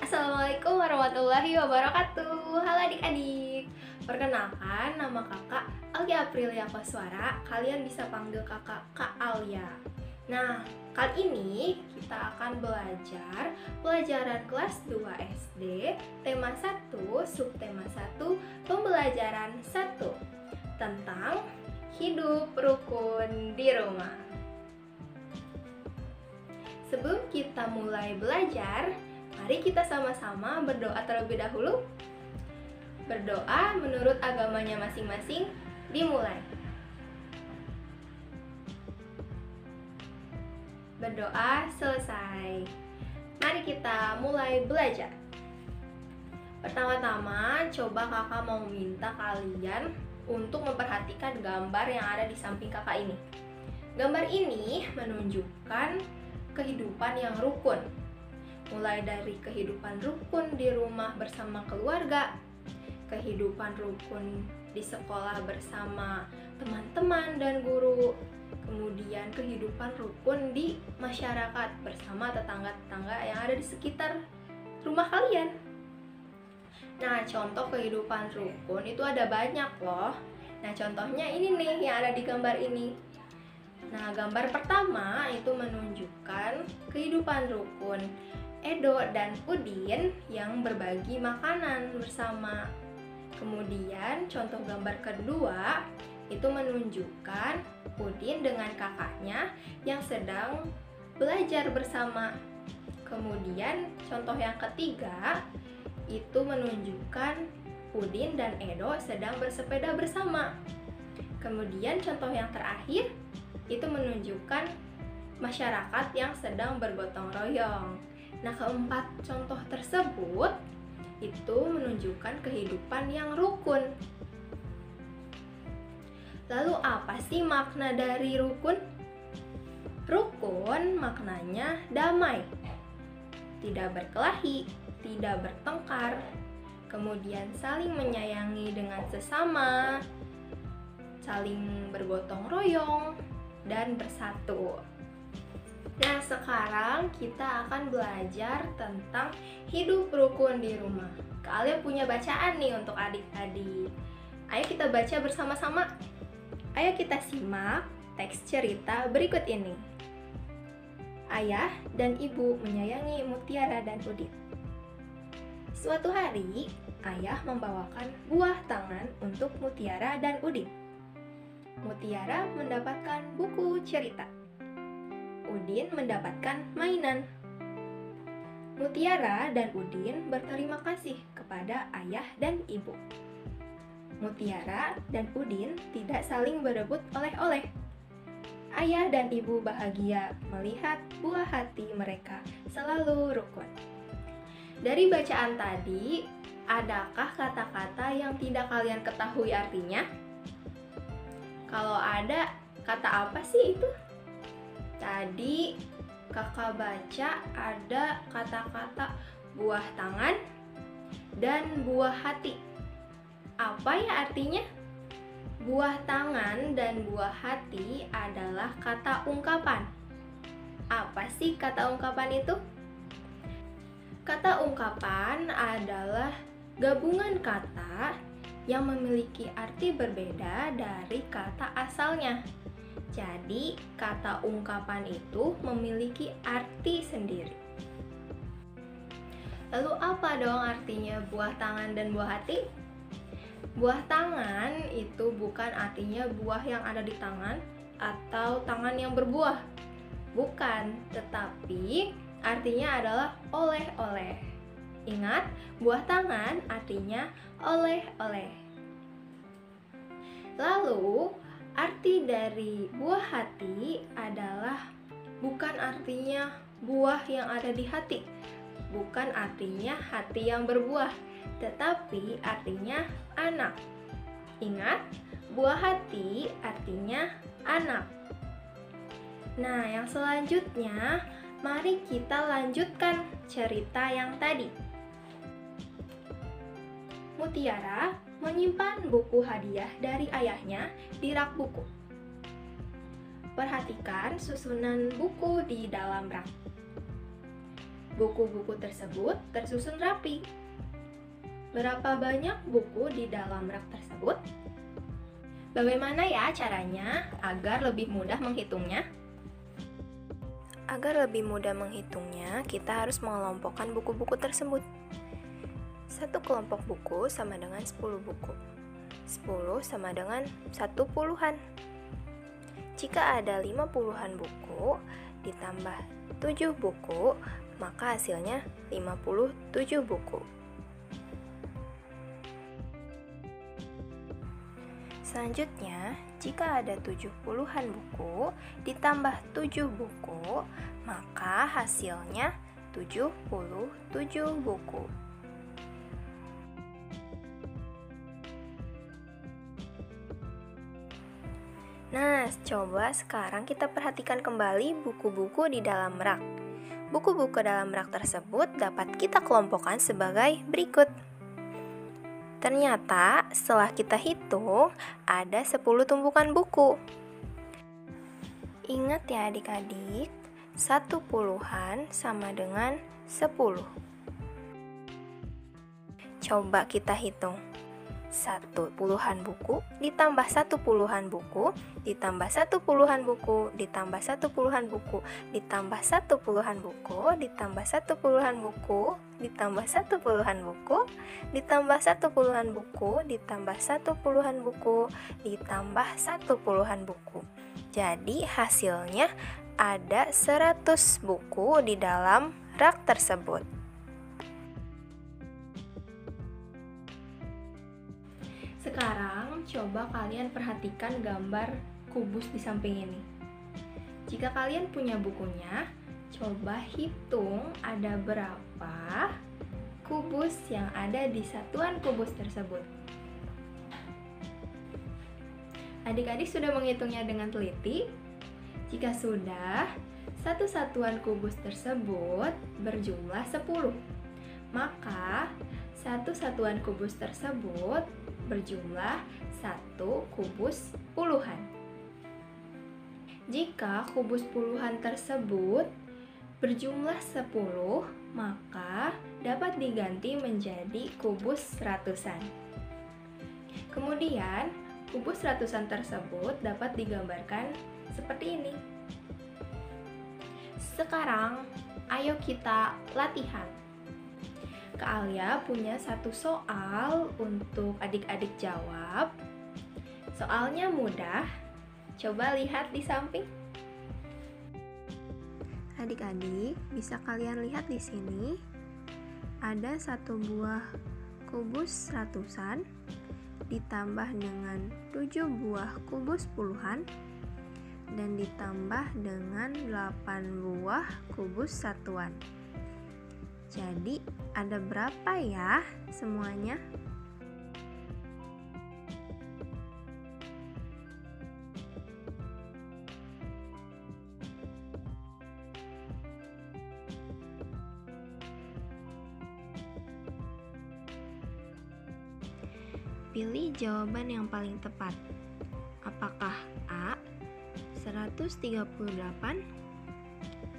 Assalamualaikum warahmatullahi wabarakatuh. Halo adik-adik. Perkenalkan, nama kakak Alia Aprilia Koswara. Kalian bisa panggil kakak Kak Alia. Nah, kali ini kita akan belajar pelajaran kelas 2 SD, tema 1, subtema 1, pembelajaran 1 tentang hidup rukun di rumah. Sebelum kita mulai belajar, mari kita sama-sama berdoa terlebih dahulu. Berdoa menurut agamanya masing-masing, dimulai. Berdoa selesai. Mari kita mulai belajar. Pertama-tama, coba kakak mau minta kalian untuk memperhatikan gambar yang ada di samping kakak ini. Gambar ini menunjukkan kehidupan yang rukun. Mulai dari kehidupan rukun di rumah bersama keluarga, kehidupan rukun di sekolah bersama teman-teman dan guru, kemudian kehidupan rukun di masyarakat bersama tetangga-tetangga yang ada di sekitar rumah kalian. Nah, contoh kehidupan rukun itu ada banyak loh. Nah, contohnya ini nih yang ada di gambar ini. Nah, gambar pertama itu menunjukkan kehidupan rukun Edo dan Udin yang berbagi makanan bersama. Kemudian contoh gambar kedua itu menunjukkan Udin dengan kakaknya yang sedang belajar bersama. Kemudian contoh yang ketiga itu menunjukkan Udin dan Edo sedang bersepeda bersama. Kemudian contoh yang terakhir itu menunjukkan masyarakat yang sedang bergotong royong. Nah, keempat contoh tersebut itu menunjukkan kehidupan yang rukun. Lalu apa sih makna dari rukun? Rukun maknanya damai, tidak berkelahi, tidak bertengkar, kemudian saling menyayangi dengan sesama, saling bergotong royong, dan bersatu. Nah, sekarang kita akan belajar tentang hidup rukun di rumah. Kalian punya bacaan nih untuk adik-adik. Ayo kita baca bersama-sama. Ayo kita simak teks cerita berikut ini. Ayah dan ibu menyayangi Mutiara dan Udin. Suatu hari, ayah membawakan buah tangan untuk Mutiara dan Udin. Mutiara mendapatkan buku cerita. Udin mendapatkan mainan. Mutiara dan Udin berterima kasih kepada ayah dan ibu. Mutiara dan Udin tidak saling berebut oleh-oleh. Ayah dan ibu bahagia melihat buah hati mereka selalu rukun. Dari bacaan tadi, adakah kata-kata yang tidak kalian ketahui artinya? Kalau ada, kata apa sih itu? Tadi kakak baca ada kata-kata buah tangan dan buah hati. Apa ya artinya? Buah tangan dan buah hati adalah kata ungkapan. Apa sih kata ungkapan itu? Kata ungkapan adalah gabungan kata yang memiliki arti berbeda dari kata asalnya. Jadi, kata ungkapan itu memiliki arti sendiri. Lalu apa dong artinya buah tangan dan buah hati? Buah tangan itu bukan artinya buah yang ada di tangan atau tangan yang berbuah. Bukan, tetapi artinya adalah oleh-oleh. Ingat, buah tangan artinya oleh-oleh. Lalu, arti dari buah hati adalah bukan artinya buah yang ada di hati. Bukan artinya hati yang berbuah, tetapi artinya anak. Ingat, buah hati artinya anak. Nah, yang selanjutnya, mari kita lanjutkan cerita yang tadi. Mutiara menyimpan buku hadiah dari ayahnya di rak buku. Perhatikan susunan buku di dalam rak. Buku-buku tersebut tersusun rapi. Berapa banyak buku di dalam rak tersebut? Bagaimana ya caranya agar lebih mudah menghitungnya? Agar lebih mudah menghitungnya, kita harus mengelompokkan buku-buku tersebut. Satu kelompok buku sama dengan 10 buku. 10 sama dengan 1 puluhan. Jika ada 5 puluhan buku ditambah 7 buku, maka hasilnya 57 buku. Selanjutnya, jika ada 70-an buku ditambah 7 buku, maka hasilnya 77 buku. Nah, coba sekarang kita perhatikan kembali buku-buku di dalam rak. Buku-buku dalam rak tersebut dapat kita kelompokkan sebagai berikut. Ternyata setelah kita hitung, ada 10 tumpukan buku. Ingat ya adik-adik, 1 puluhan sama dengan 10. Coba kita hitung. 1 puluhan buku ditambah 1 puluhan buku ditambah 1 puluhan buku ditambah 1 puluhan buku ditambah 1 puluhan buku ditambah 1 puluhan buku ditambah 1 puluhan buku ditambah 1 puluhan buku ditambah 1 puluhan buku ditambah 1 puluhan buku. Jadi hasilnya ada 100 buku di dalam rak tersebut. Sekarang coba kalian perhatikan gambar kubus di samping ini. Jika kalian punya bukunya, coba hitung ada berapa kubus yang ada di satuan kubus tersebut. Adik-adik sudah menghitungnya dengan teliti? Jika sudah, satu satuan kubus tersebut berjumlah 10. Maka, satu satuan kubus tersebut berjumlah 1 kubus puluhan. Jika kubus puluhan tersebut berjumlah 10, maka dapat diganti menjadi kubus ratusan. Kemudian, kubus ratusan tersebut dapat digambarkan seperti ini. Sekarang, ayo kita latihan. Kak Alia punya satu soal untuk adik-adik jawab. Soalnya mudah. Coba lihat di samping. Adik-adik, bisa kalian lihat di sini ada satu buah kubus ratusan ditambah dengan 7 buah kubus puluhan dan ditambah dengan 8 buah kubus satuan. Jadi, ada berapa ya semuanya? Pilih jawaban yang paling tepat. Apakah A 138,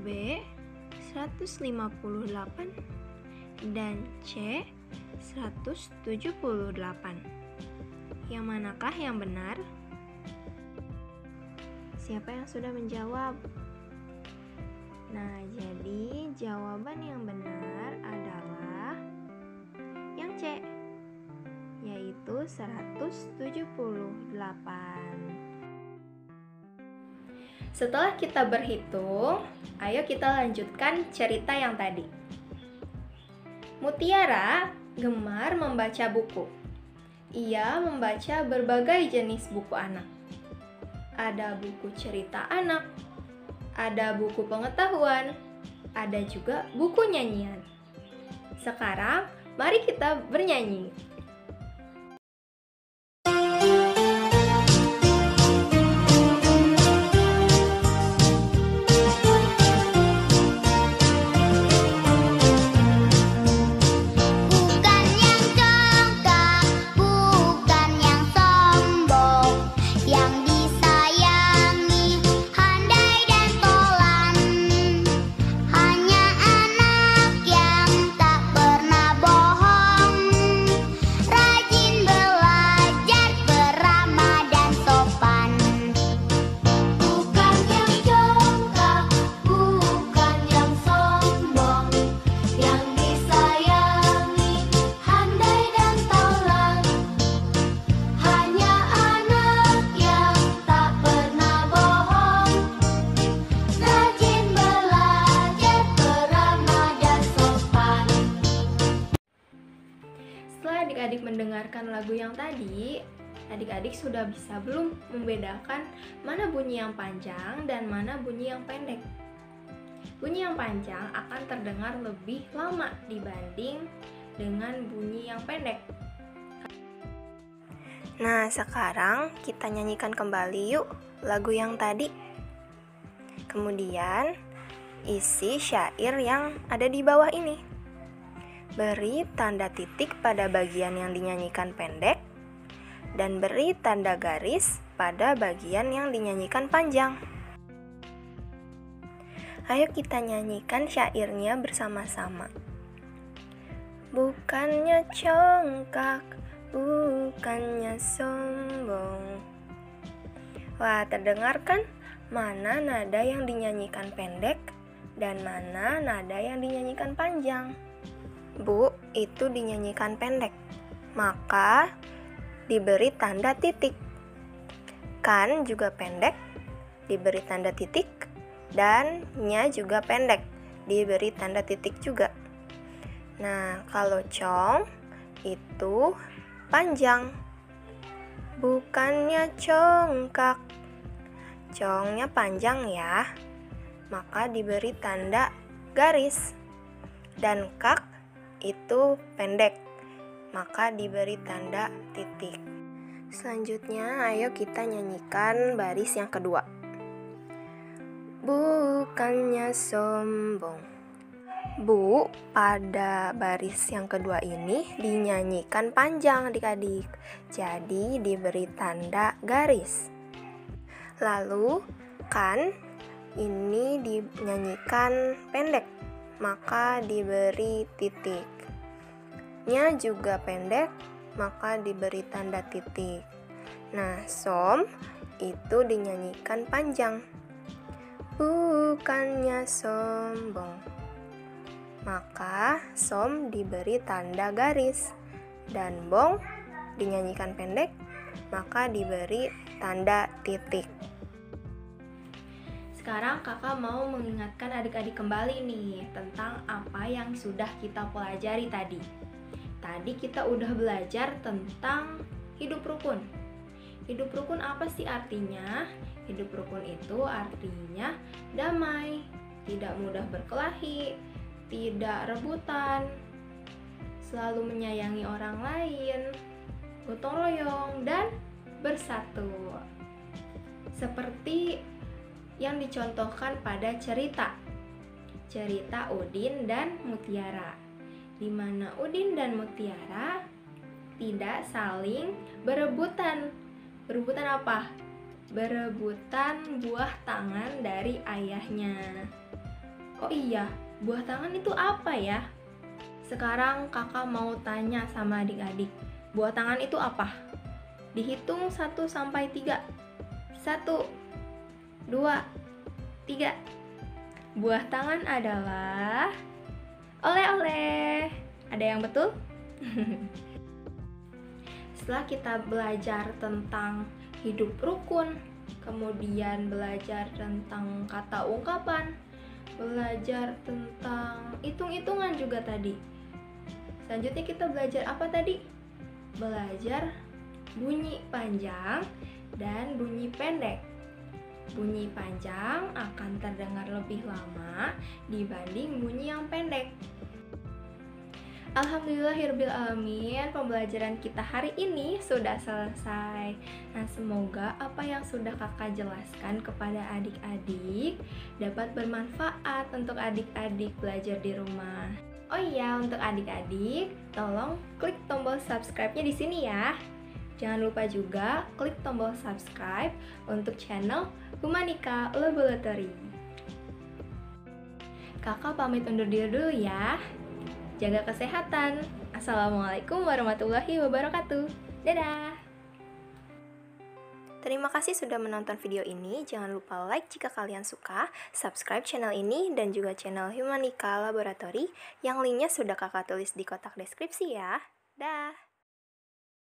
B 158, dan C 178. Yang manakah yang benar? Siapa yang sudah menjawab? Nah, jadi jawaban yang benar adalah yang C, yaitu 178. Setelah kita berhitung, ayo kita lanjutkan cerita yang tadi. Mutiara gemar membaca buku. Ia membaca berbagai jenis buku anak. Ada buku cerita anak, ada buku pengetahuan, ada juga buku nyanyian. Sekarang, mari kita bernyanyi. Hanya anak mendengarkan lagu yang tadi, adik-adik sudah bisa belum membedakan mana bunyi yang panjang dan mana bunyi yang pendek? Bunyi yang panjang akan terdengar lebih lama dibanding dengan bunyi yang pendek. Nah, sekarang kita nyanyikan kembali yuk lagu yang tadi. Kemudian, isi syair yang ada di bawah ini. Beri tanda titik pada bagian yang dinyanyikan pendek dan beri tanda garis pada bagian yang dinyanyikan panjang. Ayo kita nyanyikan syairnya bersama-sama. Bukannya congkak, bukannya sombong. Wah, terdengar kan mana nada yang dinyanyikan pendek dan mana nada yang dinyanyikan panjang? Bu, itu dinyanyikan pendek, maka diberi tanda titik. Kan juga pendek, diberi tanda titik, dan nya juga pendek, diberi tanda titik juga. Nah, kalau cong itu panjang. Bukannya congkak, congnya panjang ya, maka diberi tanda garis. Dan kak itu pendek, maka diberi tanda titik. Selanjutnya, ayo kita nyanyikan baris yang kedua. Bukannya sombong. Bu, pada baris yang kedua ini dinyanyikan panjang adik-adik, jadi diberi tanda garis. Lalu, kan ini dinyanyikan pendek, maka diberi titik. Nya juga pendek, maka diberi tanda titik. Nah, som itu dinyanyikan panjang. Bukannya sombong, maka som diberi tanda garis, dan bong dinyanyikan pendek, maka diberi tanda titik. Sekarang kakak mau mengingatkan adik-adik kembali nih tentang apa yang sudah kita pelajari tadi. Tadi kita udah belajar tentang hidup rukun. Hidup rukun apa sih artinya? Hidup rukun itu artinya damai, tidak mudah berkelahi, tidak rebutan, selalu menyayangi orang lain, gotong royong, dan bersatu. Seperti yang dicontohkan pada cerita Udin dan Mutiara, di mana Udin dan Mutiara tidak saling berebutan. Berebutan apa? Berebutan buah tangan dari ayahnya. Oh iya, buah tangan itu apa ya? Sekarang kakak mau tanya sama adik-adik, buah tangan itu apa? Dihitung 1 sampai 3. 1, 2, 3. Buah tangan adalah oleh-oleh. Ada yang betul? Setelah kita belajar tentang hidup rukun, kemudian belajar tentang kata ungkapan, belajar tentang hitung-hitungan juga tadi. Selanjutnya kita belajar apa tadi? Belajar bunyi panjang dan bunyi pendek. Bunyi panjang akan terdengar lebih lama dibanding bunyi yang pendek. Alhamdulillahirrabbilalamin, pembelajaran kita hari ini sudah selesai. Nah, semoga apa yang sudah kakak jelaskan kepada adik-adik dapat bermanfaat untuk adik-adik belajar di rumah. Oh iya, untuk adik-adik, tolong klik tombol subscribe-nya di sini ya. Jangan lupa juga klik tombol subscribe untuk channel Humanika Laboratory. Kakak pamit undur diri dulu ya. Jaga kesehatan. Assalamualaikum warahmatullahi wabarakatuh. Dadah. Terima kasih sudah menonton video ini. Jangan lupa like jika kalian suka, subscribe channel ini dan juga channel Humanika Laboratory yang linknya sudah kakak tulis di kotak deskripsi ya. Dah.